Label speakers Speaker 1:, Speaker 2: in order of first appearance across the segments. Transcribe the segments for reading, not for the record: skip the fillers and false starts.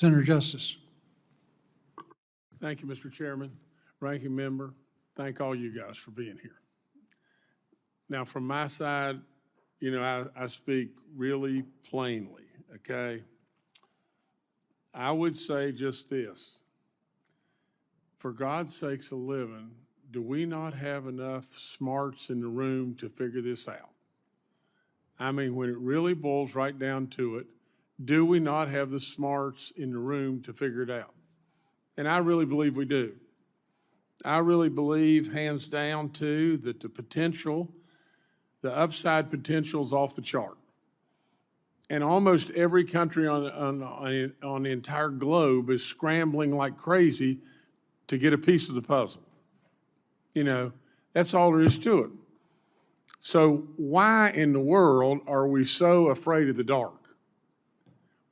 Speaker 1: Senator Justice.
Speaker 2: Thank you, Mr. Chairman, Ranking Member. Thank all you guys for being here. Now, from my side, you know, I speak really plainly, okay? I would say just this. For God's sakes a living, do we not have enough smarts in the room to figure this out? I mean, when it really boils right down to it, do we not have the smarts in the room to figure it out? And I really believe we do. I really believe, hands down, too, that the potential, the upside potential is off the chart. And almost every country on the entire globe is scrambling like crazy to get a piece of the puzzle. You know, that's all there is to it. So why in the world are we so afraid of the dark?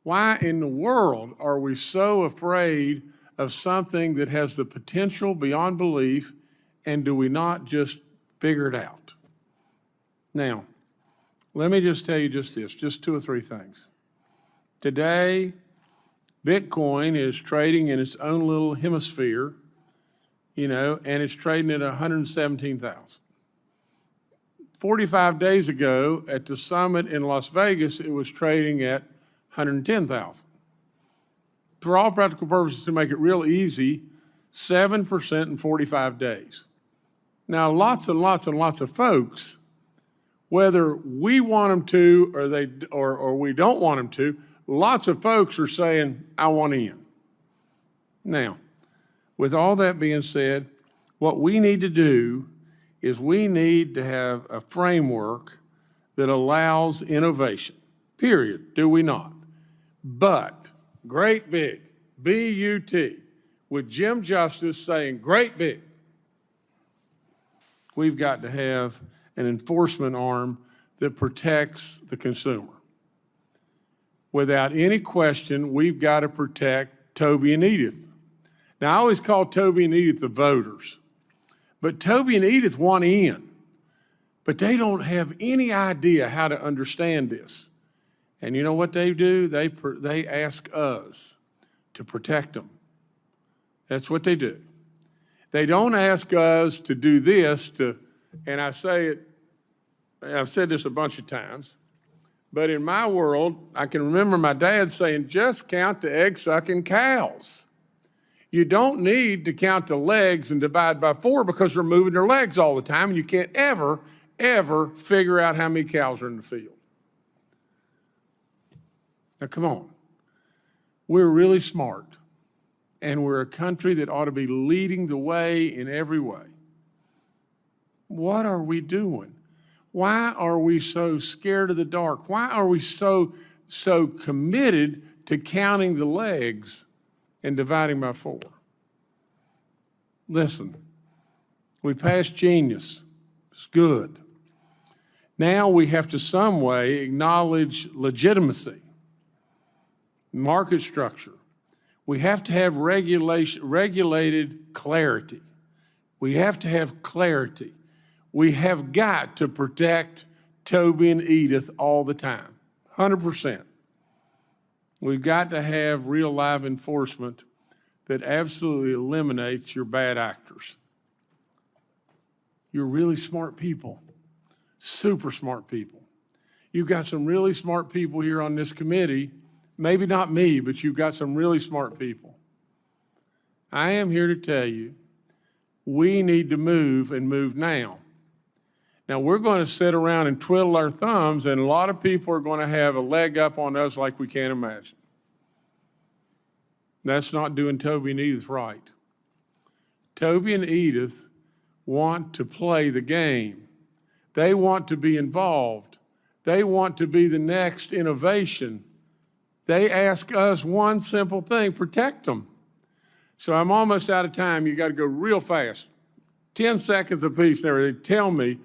Speaker 2: Why in the world are we so afraid of something that has the potential beyond belief, and do we not just figure it out? Now, let me just tell you just this, just 2 or 3 things. Today, Bitcoin is trading in its own little hemisphere, you know, and it's trading at 117,000. 45 days ago at the summit in Las Vegas, it was trading at 110,000. For all practical purposes, to make it real easy, 7% in 45 days. Now, lots and lots and lots of folks, whether we want them to or we don't want them to, lots of folks are saying, I want in. Now, with all that being said, what we need to do is we need to have a framework that allows innovation, period, do we not? But great big, B-U-T, with Jim Justice saying great big, we've got to have an enforcement arm that protects the consumer. Without any question, we've got to protect Toby and Edith. Now, I always call Toby and Edith the voters, but Toby and Edith want in, but they don't have any idea how to understand this. And you know what they do? They ask us to protect them. That's what they do. They don't ask us to do this and I say it, I've said this a bunch of times, but in my world, I can remember my dad saying, just count the egg-sucking cows. You don't need to count the legs and divide by 4 because they're moving their legs all the time and you can't ever, ever figure out how many cows are in the field. Now, come on. We're really smart, and we're a country that ought to be leading the way in every way. What are we doing? Why are we so scared of the dark? Why are we so committed to counting the legs and dividing by 4? Listen, we passed genius. It's good. Now we have to some way acknowledge legitimacy. Market structure. We have to have regulated clarity. We have to have clarity. We have got to protect Toby and Edith all the time, 100%. We've got to have real live enforcement that absolutely eliminates your bad actors. You're really smart people, super smart people. You've got some really smart people here on this committee. Maybe not me, but you've got some really smart people. I am here to tell you, we need to move and move now. Now, we're going to sit around and twiddle our thumbs, and a lot of people are going to have a leg up on us like we can't imagine. That's not doing Toby and Edith right. Toby and Edith want to play the game. They want to be involved. They want to be the next innovation. They ask us one simple thing, protect them. So I'm almost out of time. You got to go real fast. 10 seconds apiece and everything. Tell me,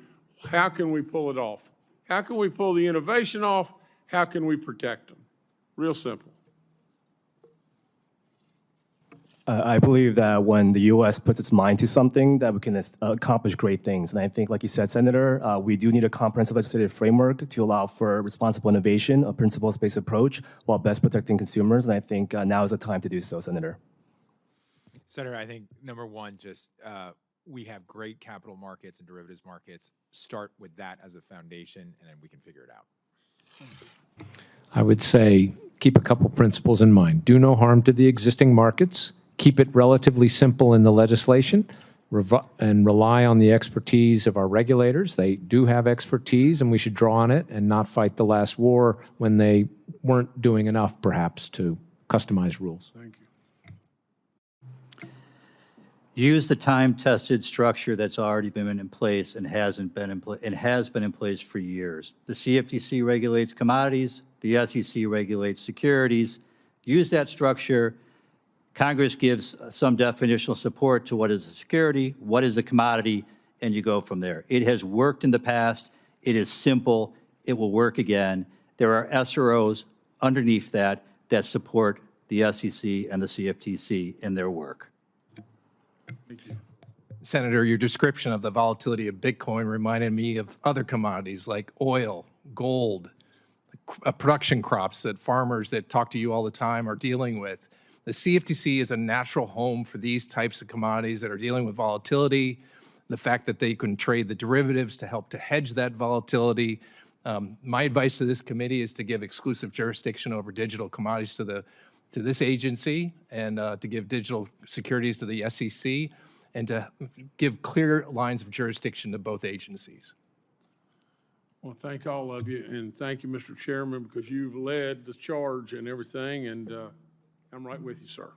Speaker 2: how can we pull it off? How can we pull the innovation off? How can we protect them? Real simple.
Speaker 1: I believe that when the U.S. puts its mind to something, that we can accomplish great things. And I think, like you said, Senator, we do need a comprehensive legislative framework to allow for responsible innovation, a principles-based approach, while best protecting consumers. And I think now is the time to do so, Senator.
Speaker 3: Senator, I think number one, just we have great capital markets and derivatives markets. Start with that as a foundation, and then we can figure it out.
Speaker 4: I would say keep a couple principles in mind. Do no harm to the existing markets. Keep it relatively simple in the legislation, and rely on the expertise of our regulators. They do have expertise, and we should draw on it and not fight the last war when they weren't doing enough, perhaps, to customize rules.
Speaker 2: Thank you.
Speaker 5: Use the time-tested structure that's already been in place and has been in place for years. The CFTC regulates commodities. The SEC regulates securities. Use that structure. Congress gives some definitional support to what is a security, what is a commodity, and you go from there. It has worked in the past. It is simple. It will work again. There are SROs underneath that support the SEC and the CFTC in their work.
Speaker 2: Thank you.
Speaker 6: Senator, your description of the volatility of Bitcoin reminded me of other commodities like oil, gold, production crops that farmers that talk to you all the time are dealing with. The CFTC is a natural home for these types of commodities that are dealing with volatility, the fact that they can trade the derivatives to help to hedge that volatility. My advice to this committee is to give exclusive jurisdiction over digital commodities to this agency, and to give digital securities to the SEC, and to give clear lines of jurisdiction to both agencies.
Speaker 2: Well, thank all of you, and thank you, Mr. Chairman, because you've led the charge and everything, and I'm right with you, sir.